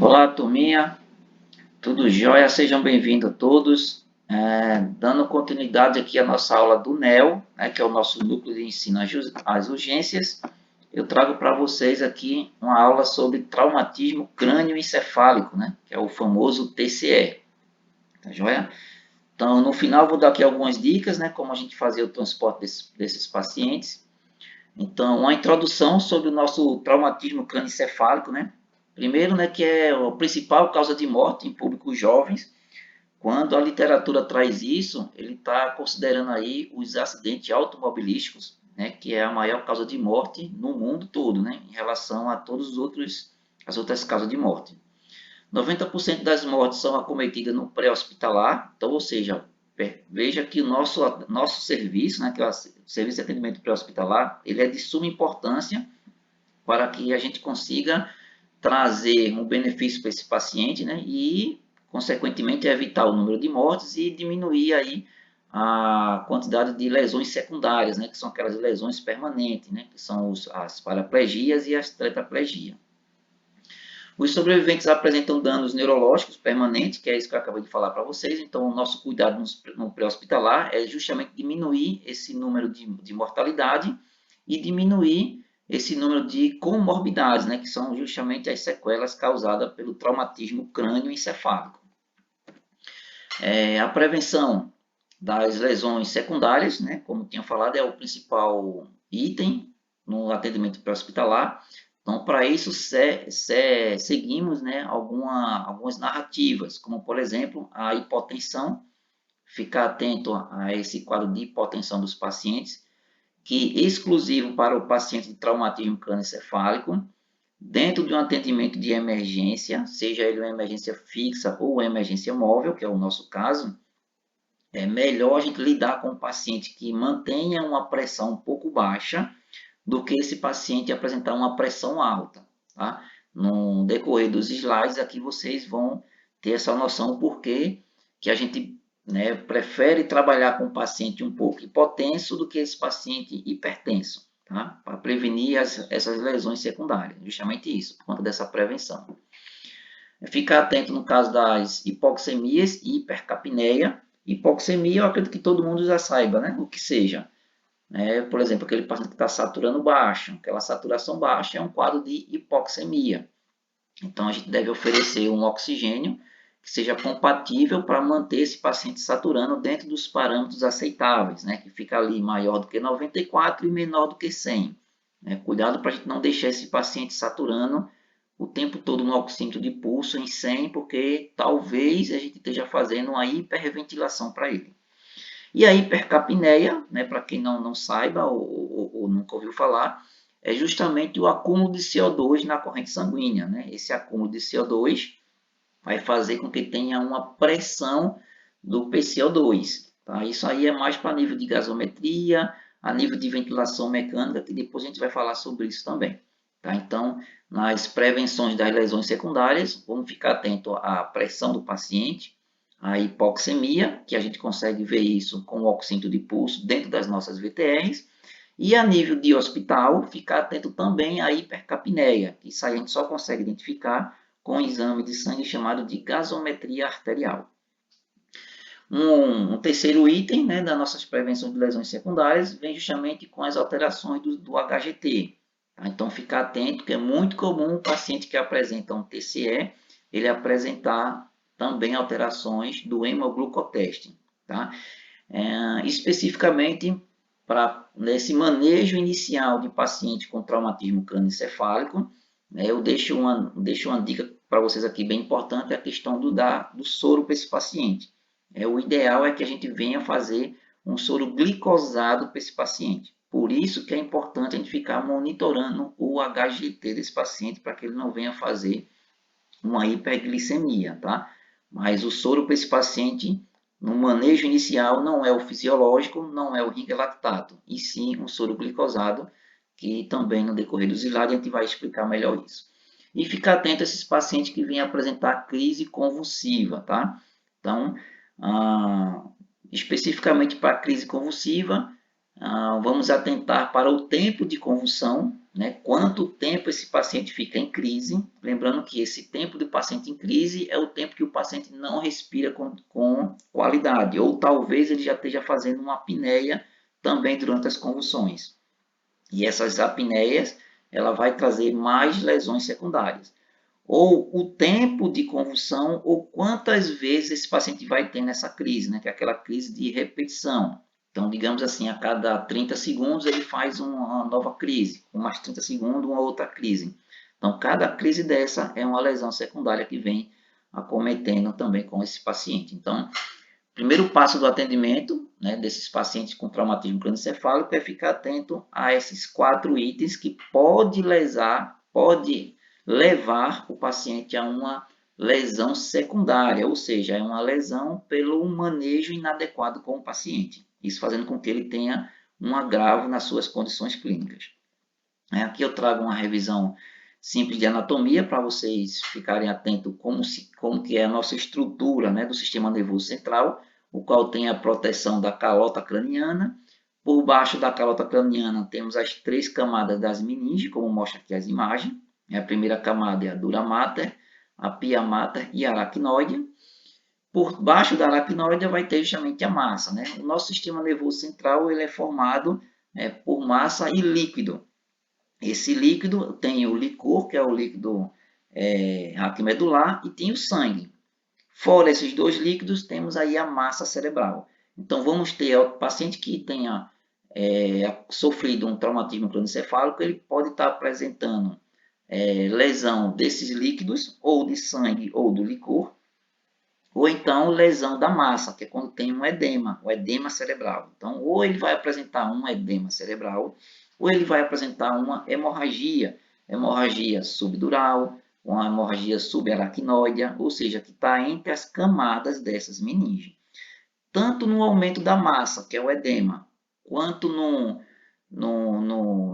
Olá, turminha, tudo jóia? Sejam bem-vindos todos. Dando continuidade aqui à nossa aula do NEL, né, que é o nosso núcleo de ensino às urgências, eu trago para vocês aqui uma aula sobre traumatismo crânioencefálico, né, que é o famoso TCE, tá jóia? Então, no final, vou dar aqui algumas dicas, né, como a gente fazia o transporte desses pacientes. Então, uma introdução sobre o nosso traumatismo crânioencefálico, né? Primeiro, né, que é a principal causa de morte em públicos jovens. Quando a literatura traz isso, ele está considerando aí os acidentes automobilísticos, né, que é a maior causa de morte no mundo todo, né, em relação a todos os outros as outras causas de morte. 90% das mortes são acometidas no pré-hospitalar, então, ou seja, veja que o nosso serviço, né, que é o serviço de atendimento pré-hospitalar, ele é de suma importância para que a gente consiga trazer um benefício para esse paciente, né, e, consequentemente, evitar o número de mortes e diminuir aí a quantidade de lesões secundárias, né, que são aquelas lesões permanentes, né, que são as paraplegias e as tetraplegias. Os sobreviventes apresentam danos neurológicos permanentes, que é isso que eu acabei de falar para vocês. Então, o nosso cuidado no pré-hospitalar é justamente diminuir esse número de mortalidade e diminuir esse número de comorbidades, né, que são justamente as sequelas causadas pelo traumatismo crânioencefálico. A prevenção das lesões secundárias, né, como tinha falado, é o principal item no atendimento pré-hospitalar. Então, para isso, seguimos, né, algumas narrativas, como, por exemplo, a hipotensão, ficar atento a esse quadro de hipotensão dos pacientes, que é exclusivo para o paciente de traumatismo crânioencefálico, dentro de um atendimento de emergência, seja ele uma emergência fixa ou uma emergência móvel, que é o nosso caso, é melhor a gente lidar com um paciente que mantenha uma pressão um pouco baixa, do que esse paciente apresentar uma pressão alta. Tá? No decorrer dos slides, aqui vocês vão ter essa noção porque que a gente, né, prefere trabalhar com um paciente um pouco hipotenso do que esse paciente hipertenso, tá? Para prevenir essas lesões secundárias, justamente isso, por conta dessa prevenção. Ficar atento no caso das hipoxemias e hipercapneia. Hipoxemia, eu acredito que todo mundo já saiba, né? O que seja. Por exemplo, aquele paciente que está saturando baixo, aquela saturação baixa é um quadro de hipoxemia. Então, a gente deve oferecer um oxigênio que seja compatível para manter esse paciente saturando dentro dos parâmetros aceitáveis, né, que fica ali maior do que 94 e menor do que 100. Cuidado para a gente não deixar esse paciente saturando o tempo todo no oxímetro de pulso em 100, porque talvez a gente esteja fazendo uma hiperventilação para ele. E a hipercapneia, né, para quem não saiba ou nunca ouviu falar, é justamente o acúmulo de CO2 na corrente sanguínea. Né? Esse acúmulo de CO2 vai fazer com que tenha uma pressão do PCO2. Tá? Isso aí é mais para nível de gasometria, a nível de ventilação mecânica, que depois a gente vai falar sobre isso também. Tá? Então, nas prevenções das lesões secundárias, vamos ficar atento à pressão do paciente, a hipoxemia, que a gente consegue ver isso com o oxímetro de pulso dentro das nossas VTRs, e a nível de hospital, ficar atento também à hipercapneia, que isso a gente só consegue identificar com um exame de sangue chamado de gasometria arterial. Um terceiro item, né, das nossas prevenções de lesões secundárias vem justamente com as alterações do HGT. Tá? Então, ficar atento, que é muito comum o paciente que apresenta um TCE, ele apresentar também alterações do hemoglucoteste. Tá? Especificamente, nesse manejo inicial de paciente com traumatismo crânioencefálico, né, eu deixo uma dica para vocês aqui bem importante, a questão do soro para esse paciente. O ideal é que a gente venha fazer um soro glicosado para esse paciente. Por isso que é importante a gente ficar monitorando o HGT desse paciente para que ele não venha fazer uma hiperglicemia, tá? Mas o soro para esse paciente, no manejo inicial, não é o fisiológico, não é o ringelactato, e sim um soro glicosado, que também no decorrer dos slides a gente vai explicar melhor isso. E ficar atento a esses pacientes que vêm apresentar crise convulsiva, tá? Então, especificamente para a crise convulsiva, vamos atentar para o tempo de convulsão, né, quanto tempo esse paciente fica em crise. Lembrando que esse tempo do paciente em crise é o tempo que o paciente não respira com qualidade, ou talvez ele já esteja fazendo uma apneia também durante as convulsões. E essas apneias, ela vai trazer mais lesões secundárias. Ou o tempo de convulsão, ou quantas vezes esse paciente vai ter nessa crise, né, que é aquela crise de repetição. Então, digamos assim, a cada 30 segundos ele faz uma nova crise, com mais 30 segundos uma outra crise. Então, cada crise dessa é uma lesão secundária que vem acometendo também com esse paciente. Então, primeiro passo do atendimento, né, desses pacientes com traumatismo crânioencefálico é ficar atento a esses 4 itens que pode levar o paciente a uma lesão secundária, ou seja, é uma lesão pelo manejo inadequado com o paciente. Isso fazendo com que ele tenha um agravo nas suas condições clínicas. Aqui eu trago uma revisão simples de anatomia para vocês ficarem atentos como que é a nossa estrutura, né, do sistema nervoso central, o qual tem a proteção da calota craniana. Por baixo da calota craniana temos as 3 camadas das meninges, como mostra aqui as imagens. A primeira camada é a dura mater, a pia mater e a aracnoide. Por baixo da aracnoide vai ter justamente a massa, né? O nosso sistema nervoso central ele é formado por massa e líquido. Esse líquido tem o licor, que é o líquido raquimedular, e tem o sangue. Fora esses 2 líquidos, temos aí a massa cerebral. Então, vamos ter o paciente que tenha sofrido um traumatismo crânioencefálico, ele pode estar apresentando lesão desses líquidos, ou de sangue, ou do licor, ou então lesão da massa, que é quando tem um edema, o edema cerebral. Então, ou ele vai apresentar um edema cerebral, ou ele vai apresentar uma hemorragia subdural, uma hemorragia subaracnoide, ou seja, que está entre as camadas dessas meninges. Tanto no aumento da massa, que é o edema, quanto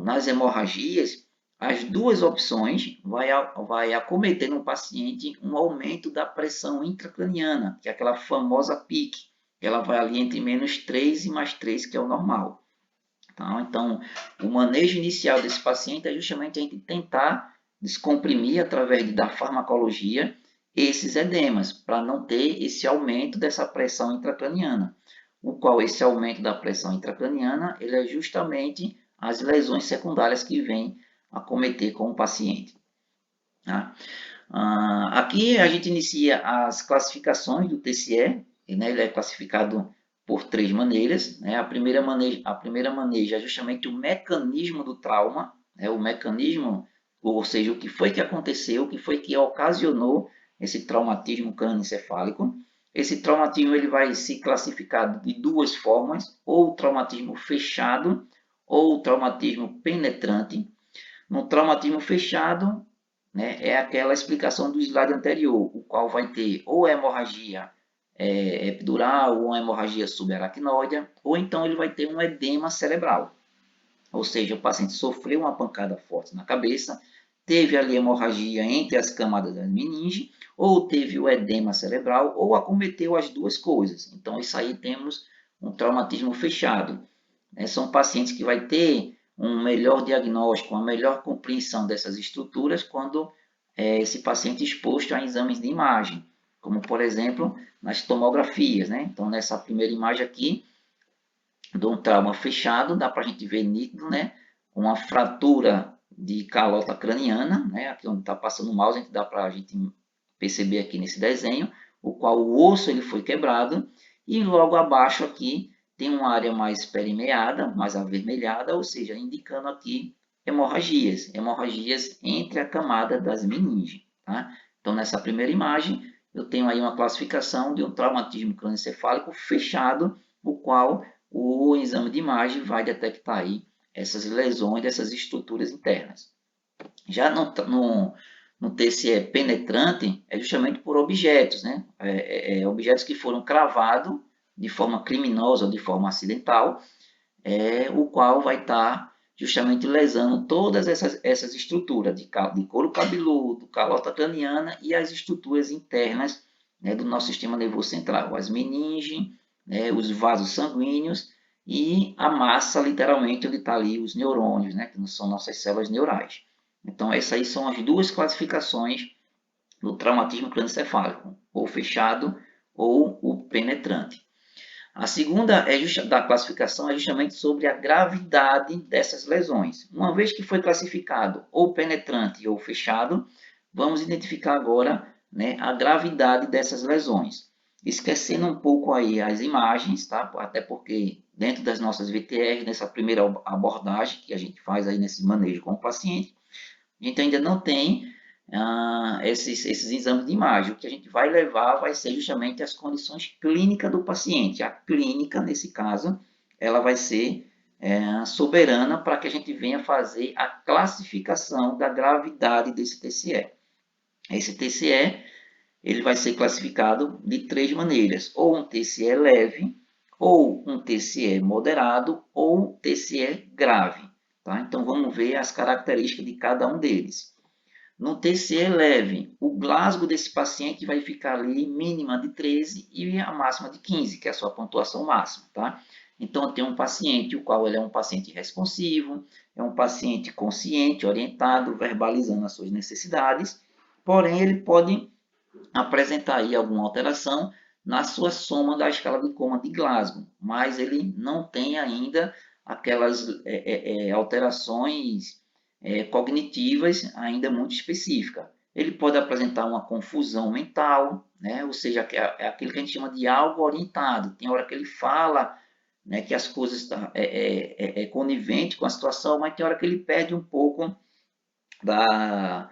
nas hemorragias, as 2 opções vai acometer no paciente um aumento da pressão intracraniana, que é aquela famosa PIC, que ela vai ali entre -3 e +3, que é o normal. Tá? Então, o manejo inicial desse paciente é justamente a gente tentar descomprimir através da farmacologia esses edemas, para não ter esse aumento dessa pressão intracraniana, o qual esse aumento da pressão intracraniana ele é justamente as lesões secundárias que vêm acometer com o paciente. Tá? Aqui a gente inicia as classificações do TCE, né? Ele é classificado por 3 maneiras. Né? A primeira maneira é justamente o mecanismo do trauma, né? O mecanismo, ou seja, o que foi que aconteceu, o que foi que ocasionou esse traumatismo crânioencefálico. Esse traumatismo ele vai se classificar de 2 formas, ou o traumatismo fechado, ou o traumatismo penetrante. No traumatismo fechado, né, é aquela explicação do slide anterior, o qual vai ter ou hemorragia epidural, ou uma hemorragia subaracnoide, ou então ele vai ter um edema cerebral. Ou seja, o paciente sofreu uma pancada forte na cabeça, teve ali hemorragia entre as camadas das meninges, ou teve o edema cerebral, ou acometeu as 2 coisas. Então, isso aí temos um traumatismo fechado. São pacientes que vai ter um melhor diagnóstico, uma melhor compreensão dessas estruturas quando esse paciente é exposto a exames de imagem, como por exemplo nas tomografias. Né? Então, nessa primeira imagem aqui, de um trauma fechado, dá para a gente ver nítido, né? Uma fratura de calota craniana, né? Aqui onde está passando o mouse, dá para a gente perceber aqui nesse desenho, o qual o osso ele foi quebrado, e logo abaixo aqui tem uma área mais perimeada, mais avermelhada, ou seja, indicando aqui hemorragias entre a camada das meninges. Tá? Então, nessa primeira imagem, eu tenho aí uma classificação de um traumatismo crânioencefálico fechado, o qual o exame de imagem vai detectar aí essas lesões dessas estruturas internas. Já no TCE penetrante, é justamente por objetos, né? Objetos que foram cravados de forma criminosa ou de forma acidental, o qual vai estar justamente lesando todas essas estruturas de couro cabeludo, calota craniana e as estruturas internas, né, do nosso sistema nervoso central, as meninges, né, os vasos sanguíneos e a massa, literalmente, onde está ali os neurônios, né, que não são nossas células neurais. Então, essas aí são as duas classificações do traumatismo crânioencefálico, ou fechado ou o penetrante. A segunda da classificação é justamente sobre a gravidade dessas lesões. Uma vez que foi classificado ou penetrante ou fechado, vamos identificar agora, né, a gravidade dessas lesões. Esquecendo um pouco aí as imagens, tá? Até porque dentro das nossas VTRs, nessa primeira abordagem que a gente faz aí nesse manejo com o paciente, a gente ainda não tem esses exames de imagem. O que a gente vai levar vai ser justamente as condições clínicas do paciente. A clínica, nesse caso, ela vai ser soberana para que a gente venha fazer a classificação da gravidade desse TCE. Esse TCE ele vai ser classificado de três maneiras: ou um TCE leve, ou um TCE moderado, ou TCE grave. Tá? Então vamos ver as características de cada um deles. No TCE leve, o Glasgow desse paciente vai ficar ali mínima de 13 e a máxima de 15, que é a sua pontuação máxima, tá? Então, tem um paciente, o qual ele é um paciente responsivo, é um paciente consciente, orientado, verbalizando as suas necessidades, porém, ele pode apresentar aí alguma alteração na sua soma da escala de coma de Glasgow, mas ele não tem ainda aquelas alterações cognitivas ainda muito específicas. Ele pode apresentar uma confusão mental, né? Ou seja, é aquilo que a gente chama de algo orientado. Tem hora que ele fala, né, que as coisas estão conivente com a situação, mas tem hora que ele perde um pouco da,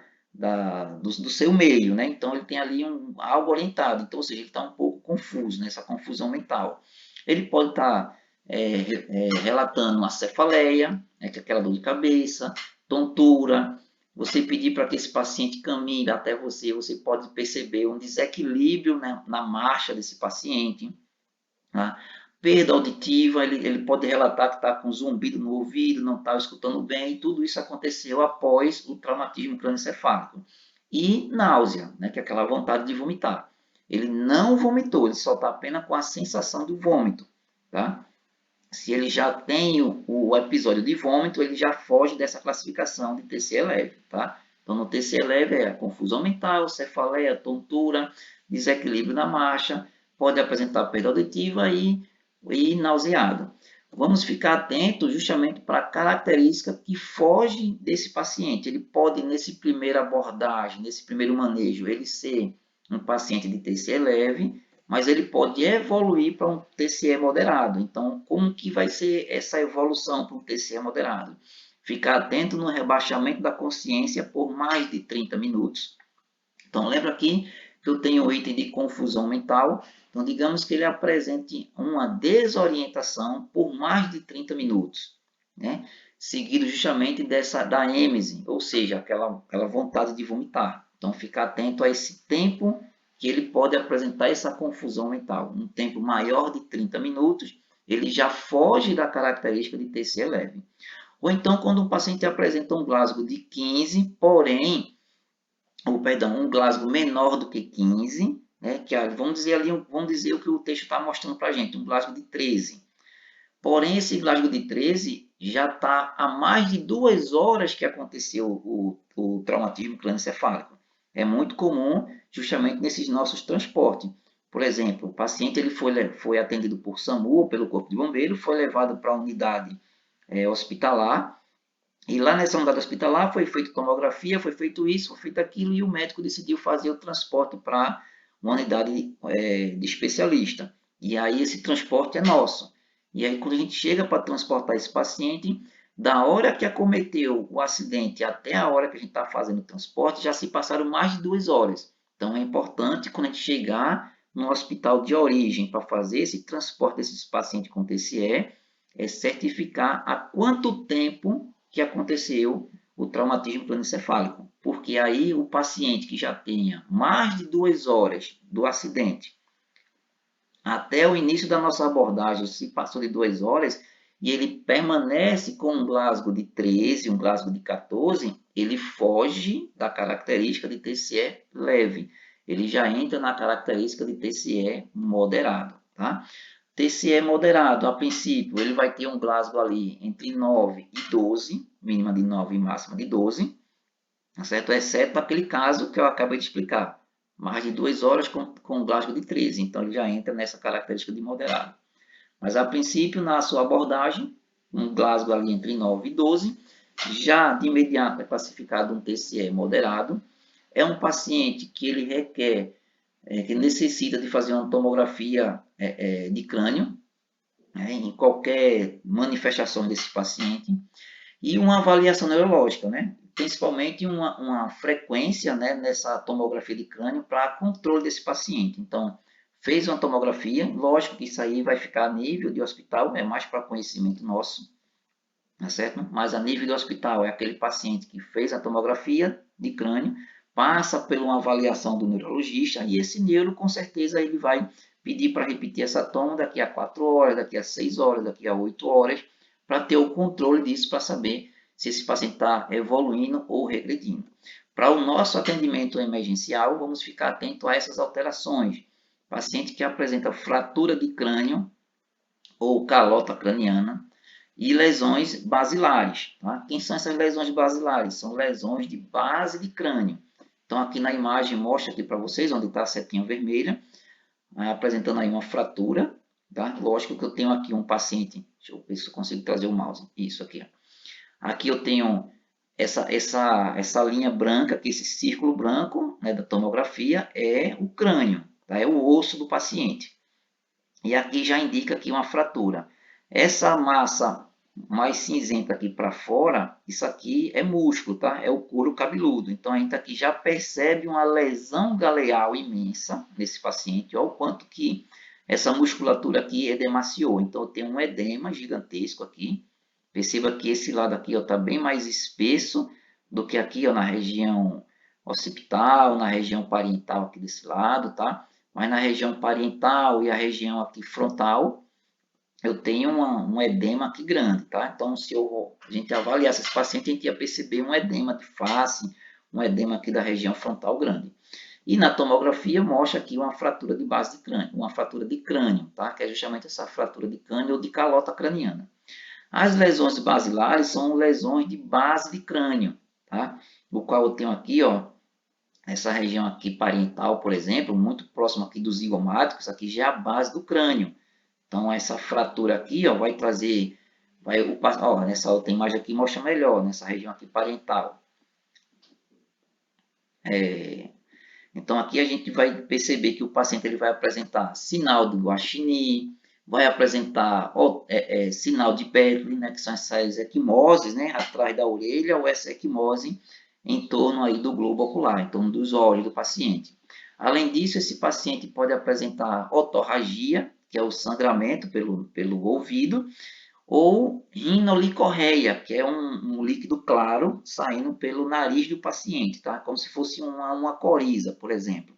do seu meio, né? Então ele tem ali algo orientado, então, ou seja, ele está um pouco confuso, nessa confusão mental. Ele pode estar relatando uma cefaleia, né, que é aquela dor de cabeça, tontura. Você pedir para que esse paciente caminhe até você, você pode perceber um desequilíbrio, né, na marcha desse paciente. Tá? Perda auditiva, ele pode relatar que está com zumbido no ouvido, não está escutando bem, e tudo isso aconteceu após o traumatismo crânioencefálico. E náusea, né, que é aquela vontade de vomitar. Ele não vomitou, ele só está apenas com a sensação do vômito. Tá? Se ele já tem o episódio de vômito, ele já foge dessa classificação de TCE leve. Tá? Então, no TCE leve é a confusão mental, cefaleia, tontura, desequilíbrio na marcha, pode apresentar perda auditiva e nauseado. Vamos ficar atento justamente para a característica que foge desse paciente. Ele pode, nesse primeira abordagem, nesse primeiro manejo, ele ser um paciente de TCE leve, mas ele pode evoluir para um TCE moderado. Então, como que vai ser essa evolução para um TCE moderado? Ficar atento no rebaixamento da consciência por mais de 30 minutos. Então, lembra aqui que eu tenho o item de confusão mental. Então, digamos que ele apresente uma desorientação por mais de 30 minutos, né? Seguido justamente da êmese, ou seja, aquela vontade de vomitar. Então, ficar atento a esse tempo que ele pode apresentar essa confusão mental. Um tempo maior de 30 minutos, ele já foge da característica de TCE leve. Ou então, quando o paciente apresenta um Glasgow de 15, porém, um Glasgow menor do que 15, né, que vamos dizer ali, vamos dizer o que o texto está mostrando para a gente, um Glasgow de 13. Porém, esse Glasgow de 13 já está há mais de 2 horas que aconteceu o traumatismo crânioencefálico. É muito comum justamente nesses nossos transportes. Por exemplo, o paciente ele foi atendido por SAMU, pelo Corpo de Bombeiro, foi levado para a unidade hospitalar, e lá nessa unidade hospitalar foi feita tomografia, foi feito isso, foi feito aquilo, e o médico decidiu fazer o transporte para uma unidade de especialista. E aí esse transporte é nosso. E aí quando a gente chega para transportar esse paciente, da hora que acometeu o acidente até a hora que a gente está fazendo o transporte, já se passaram mais de 2 horas. Então é importante quando a gente chegar no hospital de origem para fazer esse transporte desses pacientes com TCE, é certificar há quanto tempo que aconteceu o traumatismo crânioencefálico, porque aí o paciente que já tenha mais de 2 horas do acidente até o início da nossa abordagem, se passou de 2 horas, e ele permanece com um Glasgow de 13, um Glasgow de 14, ele foge da característica de TCE leve. Ele já entra na característica de TCE moderado. Tá? TCE moderado, a princípio, ele vai ter um Glasgow ali entre 9 e 12, mínima de 9 e máxima de 12, tá certo? Exceto aquele caso que eu acabei de explicar, mais de 2 horas com Glasgow de 13, então ele já entra nessa característica de moderado. Mas a princípio, na sua abordagem, um Glasgow ali entre 9 e 12, já de imediato é classificado um TCE moderado, é um paciente que ele requer, que necessita de fazer uma tomografia de crânio, em qualquer manifestação desse paciente, e uma avaliação neurológica, principalmente uma frequência, nessa tomografia de crânio para controle desse paciente. Então, fez uma tomografia, lógico que isso aí vai ficar a nível de hospital, é mais para conhecimento nosso, tá certo? Mas a nível do hospital é aquele paciente que fez a tomografia de crânio, passa por uma avaliação do neurologista e esse neuro com certeza ele vai pedir para repetir essa toma daqui a 4 horas, daqui a 6 horas, daqui a 8 horas, para ter o controle disso, para saber se esse paciente está evoluindo ou regredindo. Para o nosso atendimento emergencial, vamos ficar atento a essas alterações. Paciente que apresenta fratura de crânio ou calota craniana, e lesões basilares. Tá? Quem são essas lesões basilares? São lesões de base de crânio. Então, aqui na imagem, mostra aqui para vocês, onde está a setinha vermelha, apresentando aí uma fratura. Tá? Lógico que eu tenho aqui um paciente, deixa eu ver se eu consigo trazer o mouse. Isso aqui. Aqui eu tenho essa linha branca, que esse círculo branco da tomografia é o crânio, tá? É o osso do paciente. E aqui já indica aqui uma fratura. Essa massa mais cinzenta aqui para fora, isso aqui é músculo, tá? É o couro cabeludo. Então a gente aqui já percebe uma lesão galeal imensa nesse paciente. Olha o quanto que essa musculatura aqui edemaciou. Então eu tenho um edema gigantesco aqui. Perceba que esse lado aqui está bem mais espesso do que aqui ó, na região occipital, na região parietal aqui desse lado, tá? Mas na região parietal e a região aqui frontal, eu tenho um edema aqui grande, tá? Então, se a gente avaliasse esse paciente, a gente ia perceber um edema de face, um edema aqui da região frontal grande. E na tomografia mostra aqui uma fratura de base de crânio, uma fratura de crânio, tá? Que é justamente essa fratura de crânio ou de calota craniana. As lesões basilares são lesões de base de crânio, tá? O qual eu tenho aqui, ó, essa região aqui parietal, por exemplo, muito próximo aqui do zigomático, isso aqui já é a base do crânio. Então, essa fratura aqui, ó, vai trazer, nessa outra imagem aqui mostra melhor, nessa região aqui parietal. Então, aqui a gente vai perceber que o paciente ele vai apresentar sinal de Guaxinim, vai apresentar sinal de Bethlen, que são essas equimoses, atrás da orelha, ou essa equimose em torno aí do globo ocular, em torno dos olhos do paciente. Além disso, esse paciente pode apresentar otorragia, que é o sangramento pelo ouvido, ou rinolicorreia, que é um líquido claro saindo pelo nariz do paciente, tá? Como se fosse uma coriza, por exemplo.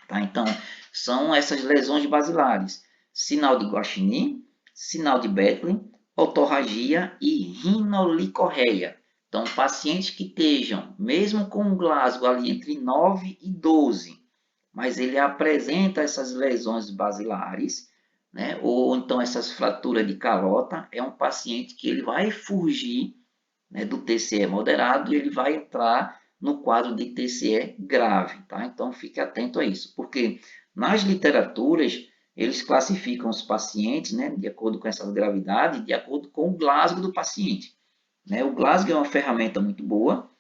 Tá? Então, são essas lesões basilares. Sinal de Guaxinim, sinal de Bethlen, otorragia e rinolicorreia. Então, pacientes que estejam, mesmo com um Glasgow ali entre 9 e 12, mas ele apresenta essas lesões basilares, ou então essas fraturas de calota, é um paciente que ele vai fugir do TCE moderado e ele vai entrar no quadro de TCE grave, tá? Então, fique atento a isso, porque nas literaturas, eles classificam os pacientes, de acordo com essa gravidade, de acordo com o Glasgow do paciente. O Glasgow é uma ferramenta muito boa,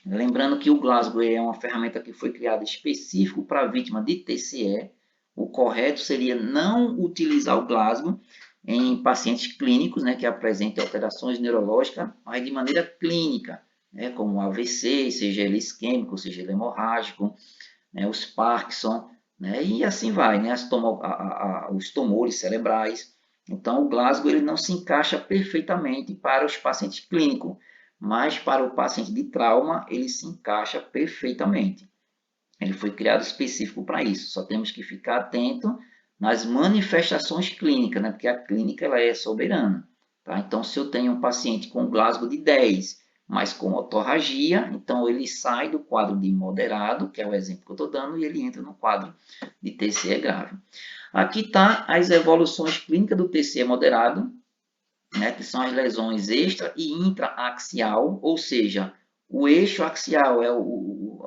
lembrando que o Glasgow é uma ferramenta que foi criada específico para a vítima de TCE. O correto seria não utilizar o Glasgow em pacientes clínicos, que apresentem alterações neurológicas, mas de maneira clínica, como AVC, seja ele isquêmico, seja ele hemorrágico, os Parkinson, e assim vai, os tumores cerebrais. Então, o Glasgow ele não se encaixa perfeitamente para os pacientes clínicos, mas para o paciente de trauma, ele se encaixa perfeitamente. Ele foi criado específico para isso. Só temos que ficar atento nas manifestações clínicas, porque a clínica ela é soberana. Tá? Então, se eu tenho um paciente com Glasgow de 10, mas com otorragia, então ele sai do quadro de moderado, que é o exemplo que eu estou dando, e ele entra no quadro de TCE grave. Aqui está as evoluções clínicas do TCE moderado, né, que são as lesões extra e intraaxial, ou seja, o eixo axial é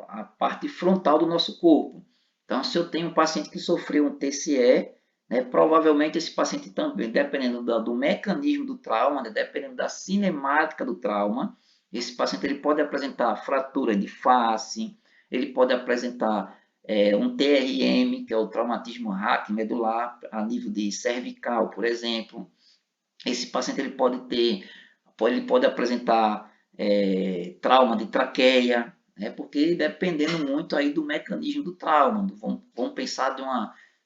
a parte frontal do nosso corpo. Então, se eu tenho um paciente que sofreu um TCE, né, provavelmente esse paciente também, dependendo do mecanismo do trauma, né, dependendo da cinemática do trauma, esse paciente ele pode apresentar fratura de face, ele pode apresentar um TRM, que é o traumatismo raquimedular, a nível de cervical, por exemplo. Esse paciente ele pode apresentar trauma de traqueia, né, porque dependendo muito aí do mecanismo do trauma. Vamos pensar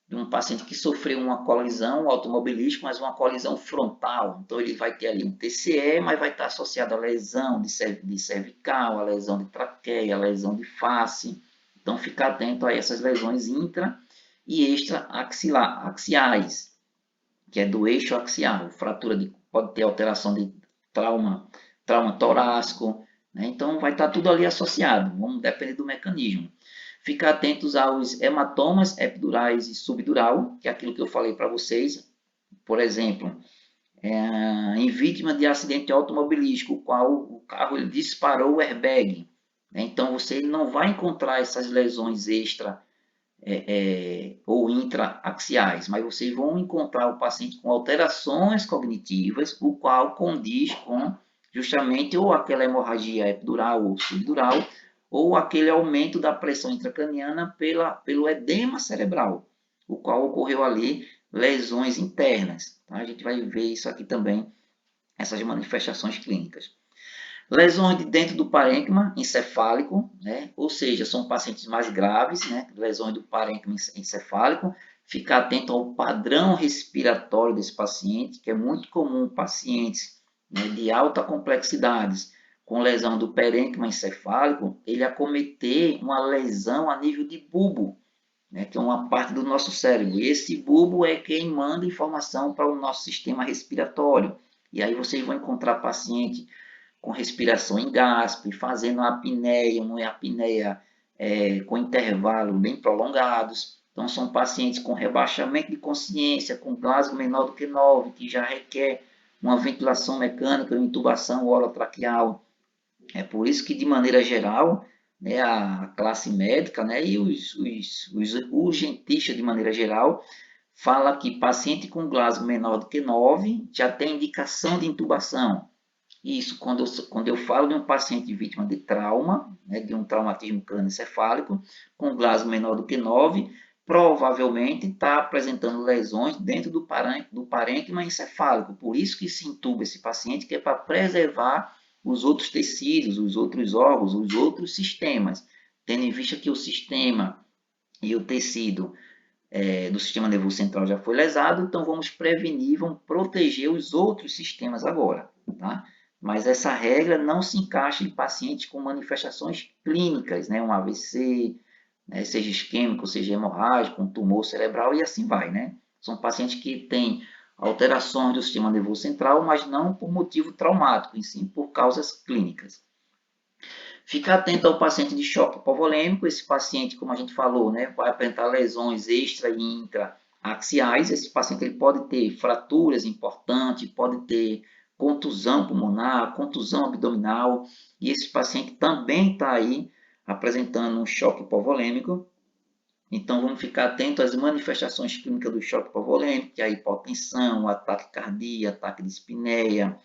de um paciente que sofreu uma colisão automobilística, mas uma colisão frontal. Então, ele vai ter ali um TCE, mas vai estar associado a lesão de cervical, a lesão de traqueia, a lesão de face. Então, ficar atento a essas lesões intra e extra-axiais, que é do eixo axial. Pode ter alteração de trauma torácico, né? Então, vai estar tudo ali associado, vamos depender do mecanismo. Ficar atentos aos hematomas epidurais e subdural, que é aquilo que eu falei para vocês. Por exemplo, em vítima de acidente automobilístico, o qual o carro ele disparou o airbag. Né? Então, você não vai encontrar essas lesões extra ou intraaxiais, mas vocês vão encontrar o paciente com alterações cognitivas, o qual condiz com justamente ou aquela hemorragia epidural ou subdural, ou aquele aumento da pressão intracraniana pelo edema cerebral, o qual ocorreu ali lesões internas. Tá? A gente vai ver isso aqui também, essas manifestações clínicas. Lesões de dentro do parênquima encefálico, né? Ou seja, são pacientes mais graves, né? Lesões do parênquima encefálico. Ficar atento ao padrão respiratório desse paciente, que é muito comum pacientes, né, de alta complexidade com lesão do parênquima encefálico, ele acometer uma lesão a nível de bulbo, né, que é uma parte do nosso cérebro. E esse bulbo é quem manda informação para o nosso sistema respiratório. E aí vocês vão encontrar paciente com respiração em gaspe, fazendo uma apneia com intervalos bem prolongados. Então, são pacientes com rebaixamento de consciência, com Glasgow menor do que 9, que já requer uma ventilação mecânica, uma intubação orotraqueal. É por isso que, de maneira geral, né, a classe médica, né, e os urgentistas, de maneira geral, fala que paciente com Glasgow menor do que 9 já tem indicação de intubação. Isso, quando eu falo de um paciente vítima de trauma, né, de um traumatismo crânioencefálico, com Glasgow menor do que 9, provavelmente está apresentando lesões dentro do parênquima encefálico. Por isso que se intuba esse paciente, que é para preservar os outros tecidos, os outros órgãos, os outros sistemas, tendo em vista que o sistema e o tecido do sistema nervoso central já foi lesado, então vamos prevenir, vamos proteger os outros sistemas agora, tá? Mas essa regra não se encaixa em pacientes com manifestações clínicas, né? Um AVC, né? Seja isquêmico, seja hemorrágico, um tumor cerebral e assim vai, né? São pacientes que têm alterações do sistema nervoso central, mas não por motivo traumático, em sim por causas clínicas. Ficar atento ao paciente de choque hipovolêmico. Esse paciente, como a gente falou, né, vai apresentar lesões extra e intraaxiais. Esse paciente ele pode ter fraturas importantes, pode ter contusão pulmonar, contusão abdominal. E esse paciente também está aí apresentando um choque hipovolêmico. Então, vamos ficar atento às manifestações clínicas do choque hipovolêmico, que é a hipotensão, ataque cardíaco, ataque de espineia,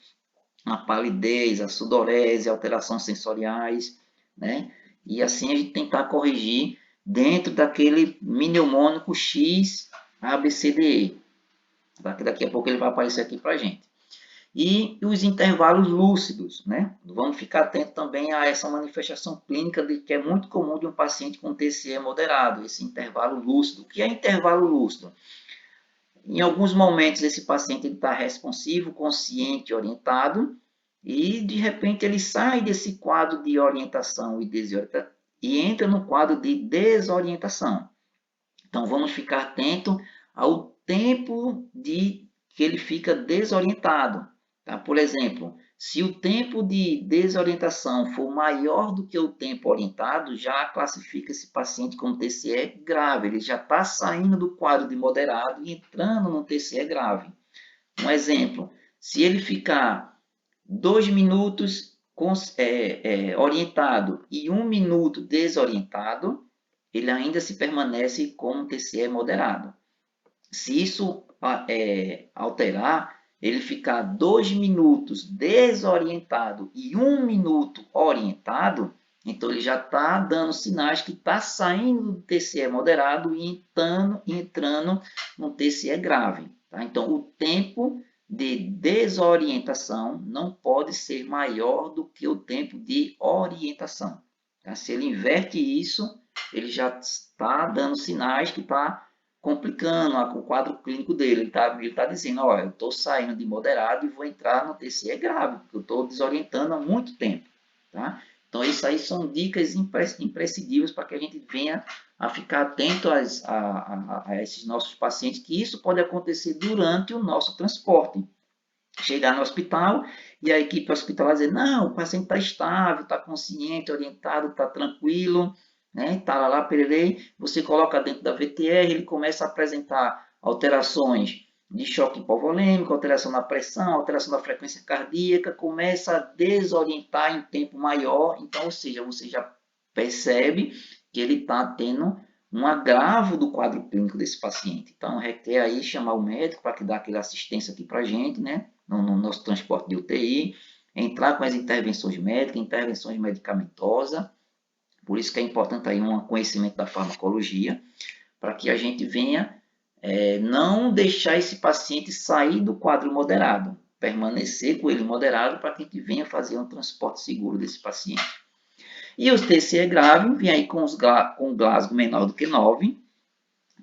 a palidez, a sudorese, alterações sensoriais, né? E assim a gente tentar corrigir dentro daquele mnemônico X, A, B, C, D, E. Daqui a pouco ele vai aparecer aqui para a gente. E os intervalos lúcidos, né? Vamos ficar atento também a essa manifestação clínica que é muito comum de um paciente com TCE moderado, esse intervalo lúcido. O que é intervalo lúcido? Em alguns momentos esse paciente está responsivo, consciente, orientado, e de repente ele sai desse quadro de orientação e entra no quadro de desorientação. Então vamos ficar atento ao tempo que ele fica desorientado. Tá? Por exemplo, Se o tempo de desorientação for maior do que o tempo orientado, já classifica esse paciente como TCE grave. Ele já está saindo do quadro de moderado e entrando no TCE grave. Um exemplo, se ele ficar 2 minutos orientado e 1 minuto desorientado, ele ainda se permanece como TCE moderado. Se isso alterar, ele ficar 2 minutos desorientado e 1 minuto orientado, então ele já está dando sinais que está saindo do TCE moderado e entrando no TCE grave. Tá? Então, o tempo de desorientação não pode ser maior do que o tempo de orientação. Tá? Se ele inverte isso, ele já está dando sinais que está complicando o quadro clínico dele. Ele tá dizendo, ó, eu estou saindo de moderado e vou entrar no TCE grave, porque eu estou desorientando há muito tempo. Tá? Então, isso aí são dicas imprescindíveis para que a gente venha a ficar atento a esses nossos pacientes, que isso pode acontecer durante o nosso transporte. Chegar no hospital e a equipe hospitalar dizer, não, o paciente está estável, está consciente, orientado, está tranquilo, né? Tá lá, pererei, você coloca dentro da VTR, ele começa a apresentar alterações de choque hipovolêmico, alteração na pressão, alteração da frequência cardíaca, começa a desorientar em tempo maior, então, ou seja, você já percebe que ele está tendo um agravo do quadro clínico desse paciente. Então, requer aí chamar o médico para que dê aquela assistência aqui para a gente, né? No nosso transporte de UTI, entrar com as intervenções médicas, intervenções medicamentosas. Por isso que é importante aí um conhecimento da farmacologia, para que a gente venha não deixar esse paciente sair do quadro moderado, permanecer com ele moderado para que a gente venha fazer um transporte seguro desse paciente. E os TCE grave, vem aí com o Glasgow menor do que 9.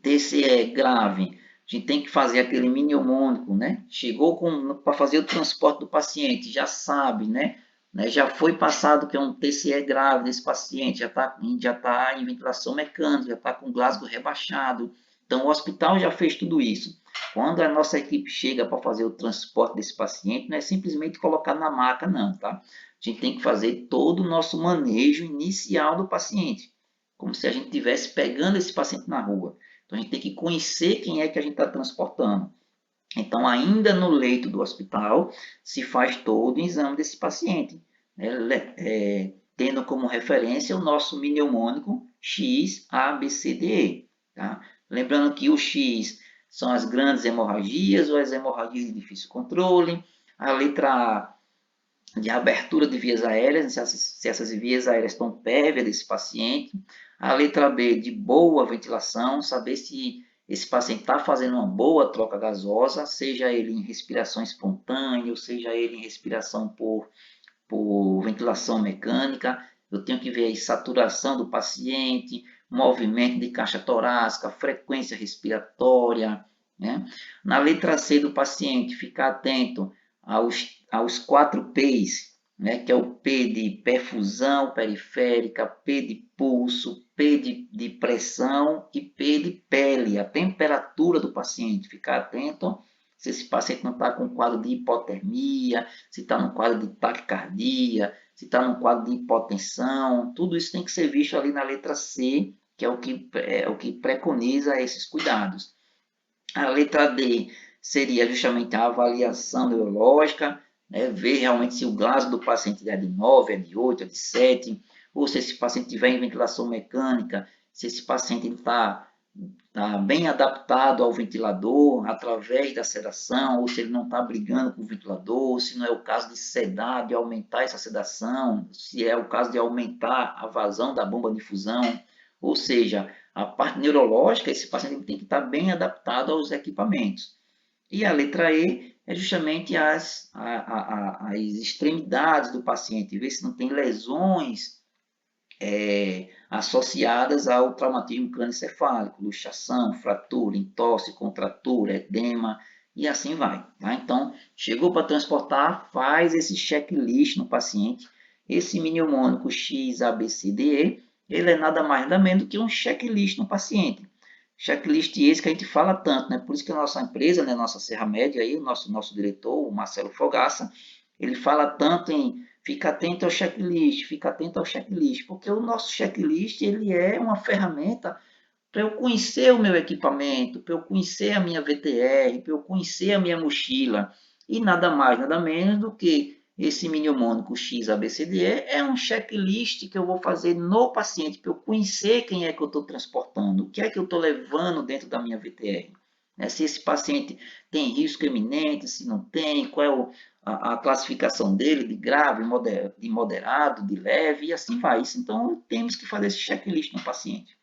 TCE grave, a gente tem que fazer aquele mnemônico, né? Chegou para fazer o transporte do paciente, já sabe, né? Já foi passado que é um TCE grave desse paciente, já está em ventilação mecânica, já está com Glasgow rebaixado. Então, o hospital já fez tudo isso. Quando a nossa equipe chega para fazer o transporte desse paciente, não é simplesmente colocar na maca, não, tá? A gente tem que fazer todo o nosso manejo inicial do paciente, como se a gente estivesse pegando esse paciente na rua. Então, a gente tem que conhecer quem é que a gente está transportando. Então, ainda no leito do hospital, se faz todo o exame desse paciente, né? Tendo como referência o nosso mnemônico X, A, B, C, D, E. Tá? Lembrando que o X são as grandes hemorragias ou as hemorragias de difícil controle. A letra A, de abertura de vias aéreas, se essas vias aéreas estão pérvias desse paciente. A letra B, de boa ventilação, saber se esse paciente está fazendo uma boa troca gasosa, seja ele em respiração espontânea, ou seja ele em respiração por ventilação mecânica. Eu tenho que ver a saturação do paciente, movimento de caixa torácica, frequência respiratória. Né? Na letra C do paciente, ficar atento aos 4 P's, né? Que é o P de perfusão periférica, P de pulso, P de pressão e P de pele, a temperatura do paciente. Ficar atento se esse paciente não está com quadro de hipotermia, se está no quadro de taquicardia, se está no quadro de hipotensão, tudo isso tem que ser visto ali na letra C, que é o que preconiza esses cuidados. A letra D seria justamente a avaliação neurológica, né, ver realmente se o Glasgow do paciente é de 9, é de 8, é de 7, ou se esse paciente tiver em ventilação mecânica, se esse paciente está bem adaptado ao ventilador através da sedação, ou se ele não está brigando com o ventilador, se não é o caso de sedar, de aumentar essa sedação, se é o caso de aumentar a vazão da bomba de infusão, ou seja, a parte neurológica, esse paciente tem que estar bem adaptado aos equipamentos. E a letra E é justamente as extremidades do paciente, ver se não tem lesões associadas ao traumatismo crânioencefálico, luxação, fratura, entorse, contratura, edema e assim vai. Tá? Então, chegou para transportar, faz esse checklist no paciente. Esse mnemônico X, A, B, C, D, E, ele é nada mais nada menos do que um checklist no paciente. Checklist esse que a gente fala tanto, né? Por isso que a nossa empresa, né, nossa Serra Média, aí, o nosso diretor, o Marcelo Fogaça, ele fala tanto em fica atento ao checklist, fica atento ao checklist, porque o nosso checklist ele é uma ferramenta para eu conhecer o meu equipamento, para eu conhecer a minha VTR, para eu conhecer a minha mochila, e nada mais, nada menos do que esse mnemônico XABCDE é um checklist que eu vou fazer no paciente, para eu conhecer quem é que eu estou transportando, o que é que eu estou levando dentro da minha VTR. Se esse paciente tem risco iminente, se não tem, qual é a classificação dele, de grave, de moderado, de leve, e assim vai. Então, temos que fazer esse checklist no paciente.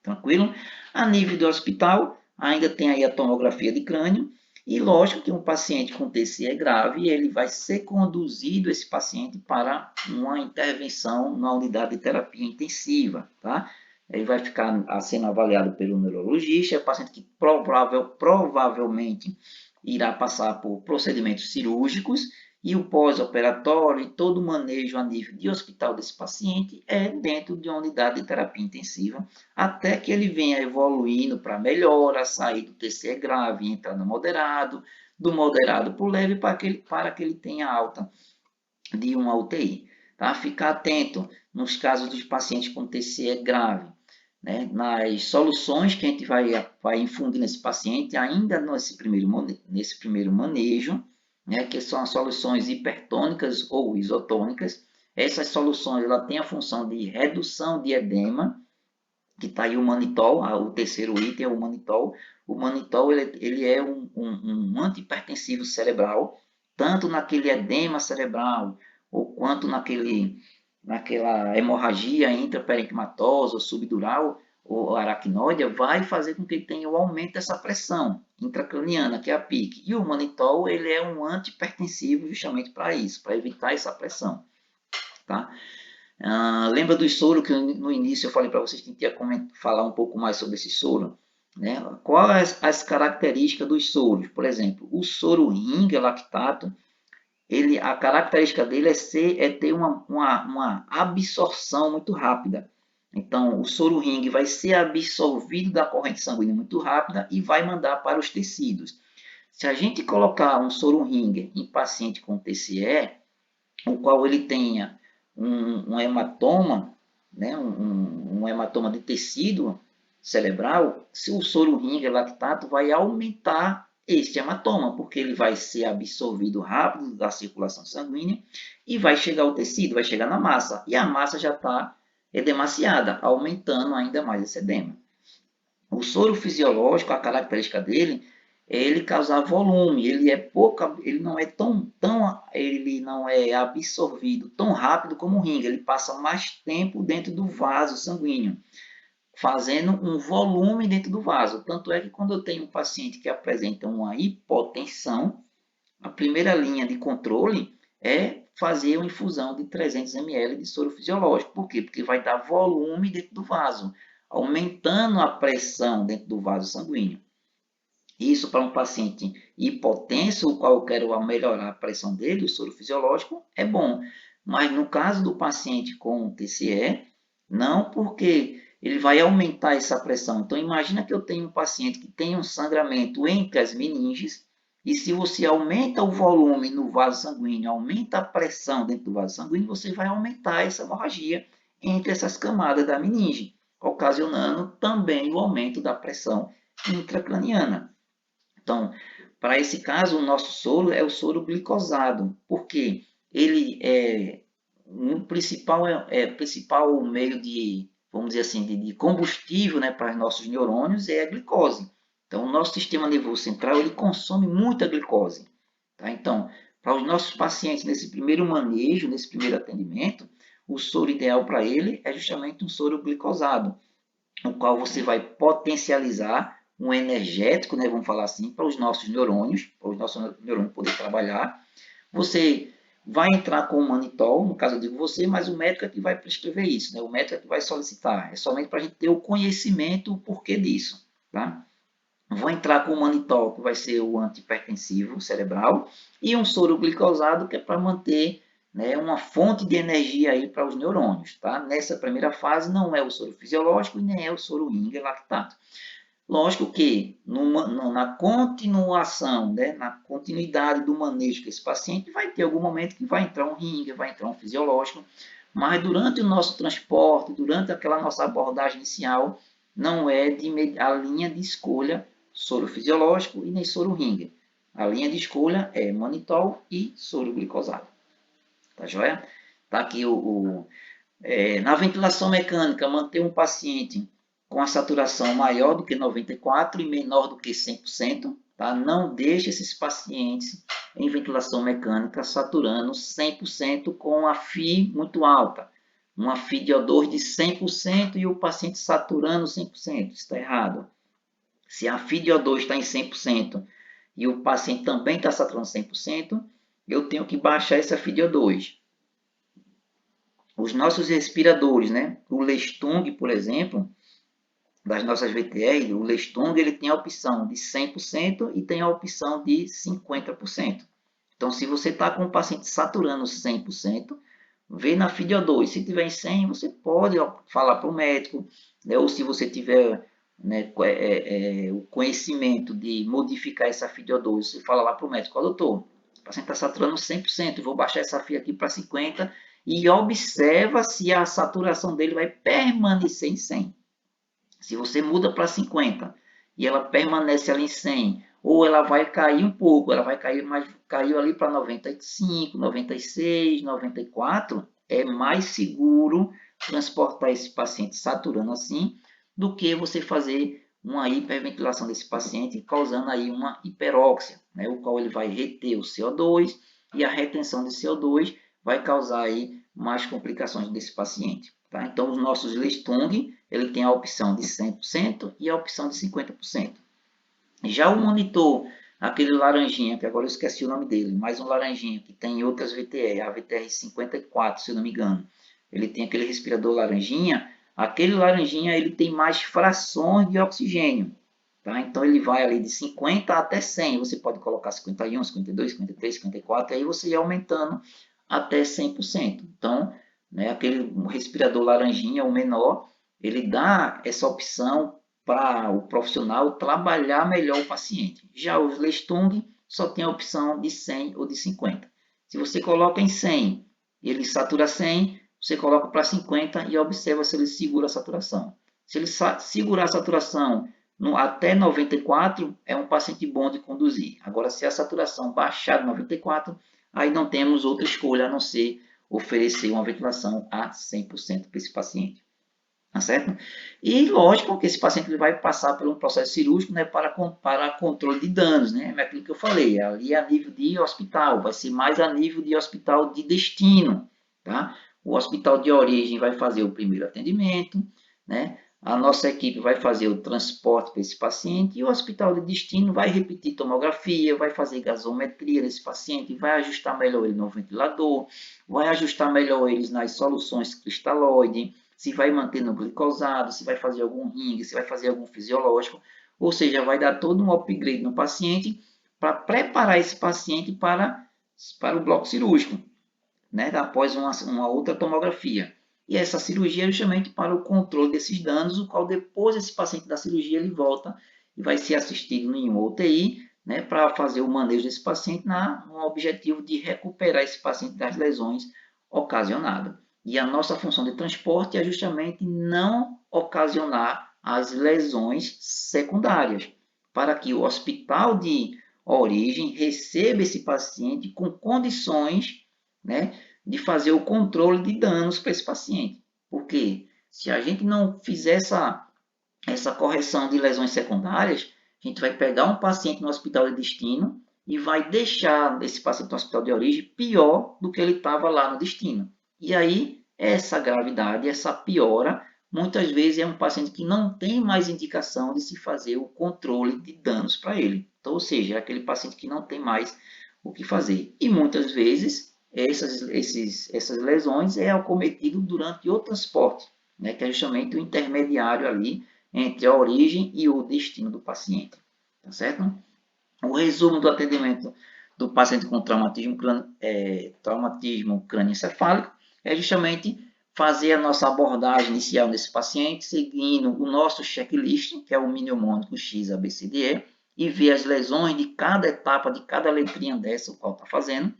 Tranquilo? A nível do hospital, ainda tem aí a tomografia de crânio, e lógico que um paciente com TCE grave, ele vai ser conduzido, esse paciente, para uma intervenção na unidade de terapia intensiva, tá? Ele vai ficar sendo avaliado pelo neurologista, é um paciente que provavelmente irá passar por procedimentos cirúrgicos, e o pós-operatório e todo o manejo a nível de hospital desse paciente é dentro de uma unidade de terapia intensiva, até que ele venha evoluindo para melhora, sair do TCE grave e entrar no moderado, do moderado para o leve, para que ele tenha alta de uma UTI. Tá? Ficar atento nos casos dos pacientes com TCE grave, né? Nas soluções que a gente vai infundir nesse paciente, ainda nesse primeiro manejo, né? Que são as soluções hipertônicas ou isotônicas. Essas soluções ela têm a função de redução de edema, que está aí o manitol, o terceiro item é o manitol. O manitol ele é um antihipertensivo cerebral, tanto naquele edema cerebral, ou quanto naquela hemorragia intraparenquimatosa ou subdural ou aracnoide, vai fazer com que tenha o aumento dessa pressão intracraniana, que é a PIC. E o manitol ele é um antihipertensivo justamente para isso, para evitar essa pressão. Tá? Lembra do soro que no início eu falei para vocês que a gente ia falar um pouco mais sobre esse soro? Né? Quais as características dos soros? Por exemplo, o soro Ringer lactato, a característica dele é ter uma absorção muito rápida. Então, o soro Ring vai ser absorvido da corrente sanguínea muito rápida e vai mandar para os tecidos. Se a gente colocar um soro Ring em paciente com TCE, o qual ele tenha um hematoma, né, um hematoma de tecido cerebral, se o soro Ringer lactato vai aumentar este hematoma, porque ele vai ser absorvido rápido da circulação sanguínea e vai chegar ao tecido, vai chegar na massa, e a massa já está edemaciada, aumentando ainda mais esse edema. O soro fisiológico, a característica dele é ele causar volume, ele não é ele não é absorvido tão rápido como o ringue, ele passa mais tempo dentro do vaso sanguíneo, fazendo um volume dentro do vaso. Tanto é que quando eu tenho um paciente que apresenta uma hipotensão, a primeira linha de controle é fazer uma infusão de 300 ml de soro fisiológico. Por quê? Porque vai dar volume dentro do vaso, aumentando a pressão dentro do vaso sanguíneo. Isso para um paciente hipotenso, o qual eu quero melhorar a pressão dele, o soro fisiológico, é bom. Mas no caso do paciente com TCE, não, porque ele vai aumentar essa pressão. Então, imagina que eu tenho um paciente que tem um sangramento entre as meninges, e se você aumenta o volume no vaso sanguíneo, aumenta a pressão dentro do vaso sanguíneo, você vai aumentar essa hemorragia entre essas camadas da meninge, ocasionando também o aumento da pressão intracraniana. Então, para esse caso, o nosso soro é o soro glicosado, porque ele é o principal meio de, vamos dizer assim, de combustível, né, para os nossos neurônios é a glicose. Então, o nosso sistema nervoso central ele consome muita glicose. Tá? Então, para os nossos pacientes nesse primeiro manejo, nesse primeiro atendimento, o soro ideal para ele é justamente um soro glicosado, no qual você vai potencializar um energético, né, vamos falar assim, para os nossos neurônios poder trabalhar. Você vai entrar com o manitol, no caso eu digo você, mas o médico é que vai prescrever isso, né? O médico é que vai solicitar, é somente para a gente ter o conhecimento, o porquê disso, tá? Vou entrar com o manitol, que vai ser o antihipertensivo cerebral, e um soro glicosado, que é para manter, né, uma fonte de energia aí para os neurônios, tá? Nessa primeira fase não é o soro fisiológico e nem é o soro Ringer lactato. Lógico que na continuação, né, na continuidade do manejo desse paciente, vai ter algum momento que vai entrar um ringue, vai entrar um fisiológico, mas durante o nosso transporte, durante aquela nossa abordagem inicial, não é a linha de escolha soro fisiológico e nem soro ringue. A linha de escolha é manitol e soro glicosado. Tá joia? Tá aqui na ventilação mecânica, manter um paciente com a saturação maior do que 94 e menor do que 100%, tá? Não deixe esses pacientes em ventilação mecânica saturando 100% com a FI muito alta. Uma FI de O2 de 100% e o paciente saturando 100%. Isso está errado. Se a FI de O2 está em 100% e o paciente também está saturando 100%, eu tenho que baixar essa FI de O2. Os nossos respiradores, né? O Lestung, por exemplo, das nossas VTR, o Lestung ele tem a opção de 100% e tem a opção de 50%. Então, se você está com o paciente saturando 100%, vê na FiDO2. Se tiver em 100, você pode falar para o médico, né? Ou se você tiver, né, o conhecimento de modificar essa FiDO2, você fala lá para o médico, ó, doutor, o paciente está saturando 100%, eu vou baixar essa FI aqui para 50% e observa se a saturação dele vai permanecer em 100. Se você muda para 50 e ela permanece ali em 100, ou ela vai cair um pouco, ela vai cair, mas caiu ali para 95, 96, 94, é mais seguro transportar esse paciente saturando assim do que você fazer uma hiperventilação desse paciente, causando aí uma hiperóxia, né, o qual ele vai reter o CO2 e a retenção de CO2 vai causar aí mais complicações desse paciente. Tá? Então, os nossos Lestung, ele tem a opção de 100% e a opção de 50%. Já o monitor, aquele laranjinha, que agora eu esqueci o nome dele, mais um laranjinha, que tem outras VTR, a VTR 54, se eu não me engano. Ele tem aquele respirador laranjinha, aquele laranjinha ele tem mais frações de oxigênio. Tá? Então ele vai ali de 50 até 100, você pode colocar 51, 52, 53, 54, e aí você ia aumentando até 100%. Então, né, aquele respirador laranjinha, o menor, ele dá essa opção para o profissional trabalhar melhor o paciente. Já os Lestung só tem a opção de 100 ou de 50. Se você coloca em 100 e ele satura 100, você coloca para 50 e observa se ele segura a saturação. Se ele segurar a saturação até 94, é um paciente bom de conduzir. Agora, se a saturação baixar de 94, aí não temos outra escolha a não ser oferecer uma ventilação a 100% para esse paciente. Tá certo? E lógico que esse paciente ele vai passar por um processo cirúrgico, né, para controle de danos, né? É aquilo que eu falei, ali a nível de hospital, vai ser mais a nível de hospital de destino, tá? O hospital de origem vai fazer o primeiro atendimento, né? A nossa equipe vai fazer o transporte para esse paciente e o hospital de destino vai repetir tomografia, vai fazer gasometria desse paciente, vai ajustar melhor ele no ventilador, vai ajustar melhor eles nas soluções cristalóide, se vai manter no glicosado, se vai fazer algum ringue, se vai fazer algum fisiológico, ou seja, vai dar todo um upgrade no paciente para preparar esse paciente para o bloco cirúrgico, né, após uma outra tomografia. E essa cirurgia é justamente para o controle desses danos, o qual depois esse paciente da cirurgia ele volta e vai ser assistido em uma UTI, né, para fazer o manejo desse paciente no objetivo de recuperar esse paciente das lesões ocasionadas. E a nossa função de transporte é justamente não ocasionar as lesões secundárias, para que o hospital de origem receba esse paciente com condições, né, de fazer o controle de danos para esse paciente. Porque se a gente não fizer essa correção de lesões secundárias, a gente vai pegar um paciente no hospital de destino e vai deixar esse paciente no hospital de origem pior do que ele estava lá no destino. E aí, essa gravidade, essa piora, muitas vezes é um paciente que não tem mais indicação de se fazer o controle de danos para ele. Então, ou seja, é aquele paciente que não tem mais o que fazer. E muitas vezes, essas lesões é acometido durante o transporte, né, que é justamente o intermediário ali entre a origem e o destino do paciente. Tá certo? O resumo do atendimento do paciente com traumatismo crânioencefálico é justamente fazer a nossa abordagem inicial nesse paciente, seguindo o nosso checklist, que é o mnemônico X, A, B, C, D, E, e ver as lesões de cada etapa, de cada letrinha dessa, o qual está fazendo.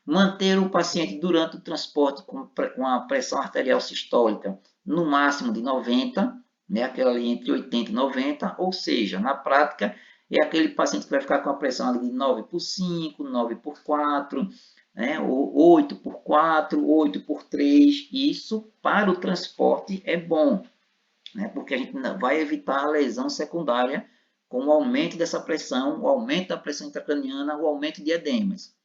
Manter o paciente durante o transporte com a pressão arterial sistólica no máximo de 90, né, aquela ali entre 80 e 90, ou seja, na prática, é aquele paciente que vai ficar com a pressão ali de 9 por 5, 9 por 4, né, ou 8 por 4, 8 por 3. Isso para o transporte é bom, né, porque a gente vai evitar a lesão secundária com o aumento dessa pressão, o aumento da pressão intracraniana, o aumento de edemas.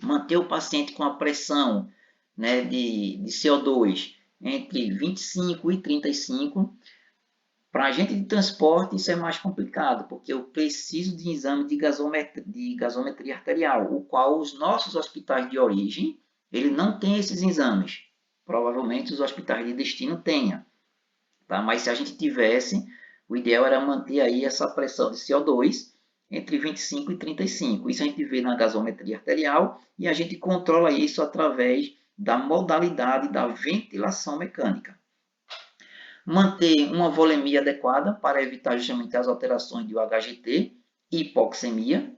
Manter o paciente com a pressão, né, de CO2 entre 25 e 35. Para a gente de transporte, isso é mais complicado, porque eu preciso de exame de gasometria arterial, o qual os nossos hospitais de origem, ele não tem esses exames. Provavelmente os hospitais de destino tenham, tá? Mas se a gente tivesse, o ideal era manter aí essa pressão de CO2 entre 25 e 35. Isso a gente vê na gasometria arterial e a gente controla isso através da modalidade da ventilação mecânica. Manter uma volemia adequada para evitar justamente as alterações do HGT e hipoxemia.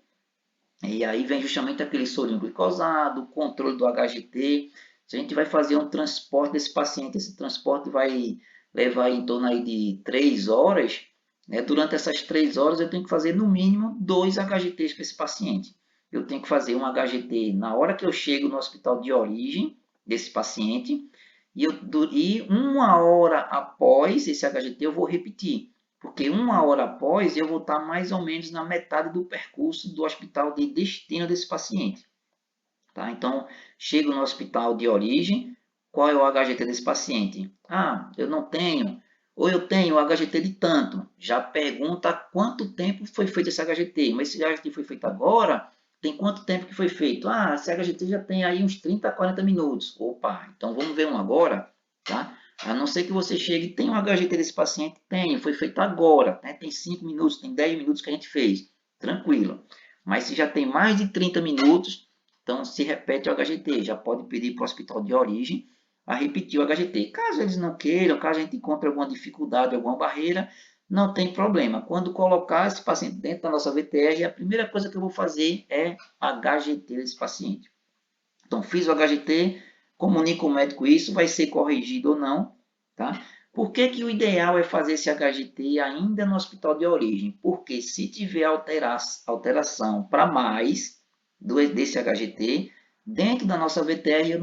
E aí vem justamente aquele sorinho glicosado, controle do HGT. Se a gente vai fazer um transporte desse paciente, esse transporte vai levar em torno aí de 3 horas. Né? Durante essas 3 horas eu tenho que fazer no mínimo 2 HGTs para esse paciente. Eu tenho que fazer um HGT na hora que eu chego no hospital de origem desse paciente, e 1 hora após esse HGT eu vou repetir, porque 1 hora após eu vou estar mais ou menos na metade do percurso do hospital de destino desse paciente. Tá? Então, chego no hospital de origem, qual é o HGT desse paciente? Ah, eu não tenho, ou eu tenho o HGT de tanto. Já pergunta há quanto tempo foi feito esse HGT, mas esse HGT foi feito agora, tem quanto tempo que foi feito? Ah, esse HGT já tem aí uns 30 a 40 minutos. Opa, então vamos ver um agora, tá? A não ser que você chegue e tem um HGT desse paciente, tem, foi feito agora, né? Tem 5 minutos, tem 10 minutos que a gente fez, tranquilo. Mas se já tem mais de 30 minutos, então se repete o HGT, já pode pedir para o hospital de origem a repetir o HGT. Caso eles não queiram, caso a gente encontre alguma dificuldade, alguma barreira, não tem problema. Quando colocar esse paciente dentro da nossa VTR, a primeira coisa que eu vou fazer é HGT desse paciente. Então, fiz o HGT, comunico ao médico isso, vai ser corrigido ou não, tá? Por que que o ideal é fazer esse HGT ainda no hospital de origem? Porque se tiver alteração para mais desse HGT, dentro da nossa VTR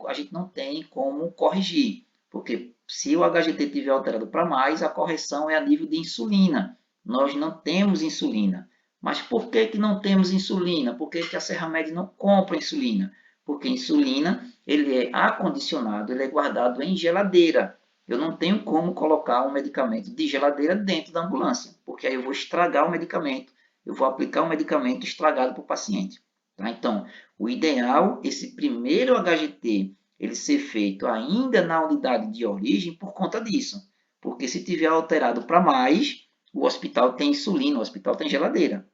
a gente não tem como corrigir. Porque se o HGT tiver alterado para mais, a correção é a nível de insulina. Nós não temos insulina. Mas por que que não temos insulina? Por que que a Serramed não compra insulina? Porque insulina ele é acondicionado, ele é guardado em geladeira. Eu não tenho como colocar um medicamento de geladeira dentro da ambulância, porque aí eu vou estragar o medicamento, eu vou aplicar um medicamento estragado para o paciente. Tá? Então, o ideal, esse primeiro HGT, ele ser feito ainda na unidade de origem por conta disso. Porque se tiver alterado para mais, o hospital tem insulina, o hospital tem geladeira.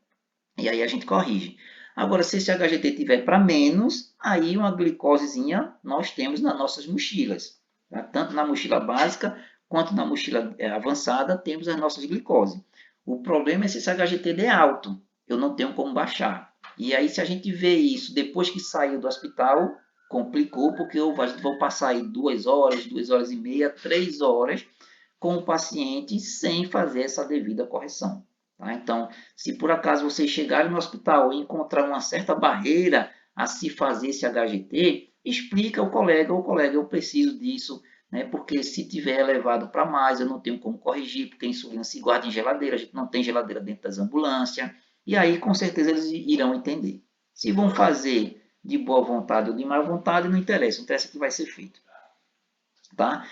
E aí a gente corrige. Agora, se esse HGT tiver para menos, aí uma glicosezinha nós temos nas nossas mochilas. Tá? Tanto na mochila básica quanto na mochila avançada temos as nossas glicoses. O problema é se esse HGT der alto. Eu não tenho como baixar. E aí, se a gente vê isso depois que saiu do hospital, complicou, porque eu vou passar aí 2 horas, 2 horas e meia, 3 horas com o paciente sem fazer essa devida correção. Tá? Então, se por acaso vocês chegarem no hospital e encontrar uma certa barreira a se fazer esse HGT, explica ao colega, eu preciso disso, né? Porque se tiver elevado para mais, eu não tenho como corrigir, porque a insulina se guarda em geladeira, a gente não tem geladeira dentro das ambulâncias, e aí com certeza eles irão entender. Se vão fazer de boa vontade ou de má vontade, não interessa, interessa que vai ser feito. Tá?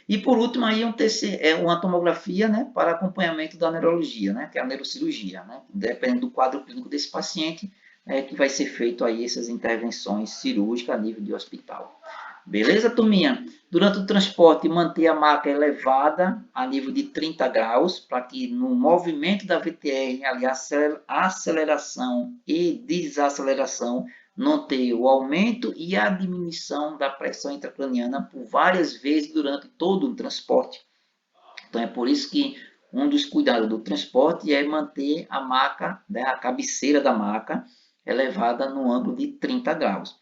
E por último, aí uma tomografia, né, para acompanhamento da neurologia, né, que é a neurocirurgia, né, dependendo do quadro clínico desse paciente, que vai ser feito aí essas intervenções cirúrgicas a nível de hospital. Beleza, turminha? Durante o transporte, manter a maca elevada a nível de 30 graus, para que no movimento da VTR, ali, a aceleração e desaceleração, noteia o aumento e a diminuição da pressão intracraniana por várias vezes durante todo o transporte. Então, é por isso que um dos cuidados do transporte é manter a maca, né, a cabeceira da maca, elevada no ângulo de 30 graus.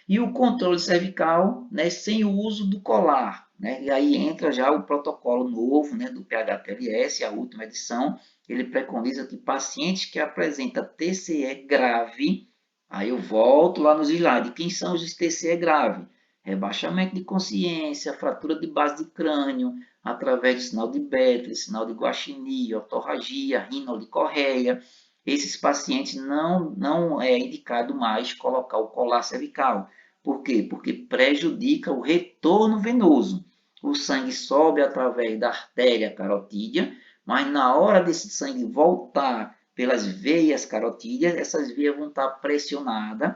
E o controle cervical, né, sem o uso do colar. Né, e aí entra já o protocolo novo, né, do PHTLS, a última edição. Ele preconiza que pacientes que apresentam TCE grave, aí eu volto lá nos slides, quem são os TCE grave? Rebaixamento de consciência, fratura de base de crânio, através de sinal de Bethel, sinal de Guaxinim, otorragia, rinolicorreia. Esses pacientes não é indicado mais colocar o colar cervical. Por quê? Porque prejudica o retorno venoso. O sangue sobe através da artéria carotídea, mas na hora desse sangue voltar pelas veias carotídeas, essas veias vão estar pressionadas,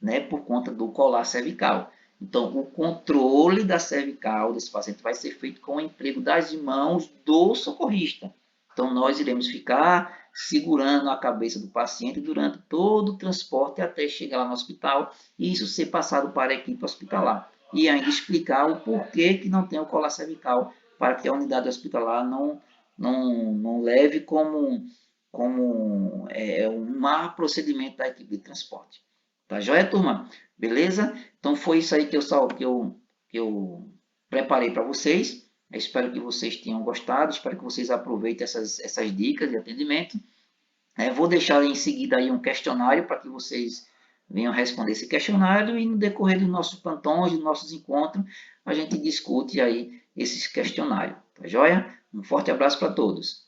né, por conta do colar cervical. Então, o controle da cervical desse paciente vai ser feito com o emprego das mãos do socorrista. Então, nós iremos ficar segurando a cabeça do paciente durante todo o transporte até chegar lá no hospital e isso ser passado para a equipe hospitalar. E ainda explicar o porquê que não tem o colar cervical para que a unidade hospitalar não leve como um má procedimento da equipe de transporte. Tá joia, turma? Beleza? Então foi isso aí que eu preparei para vocês. Eu espero que vocês tenham gostado, espero que vocês aproveitem essas dicas de atendimento. Vou deixar em seguida aí um questionário para que vocês venham responder esse questionário e no decorrer dos nossos plantões, dos nossos encontros, a gente discute aí esses questionários. Tá joia? Um forte abraço para todos.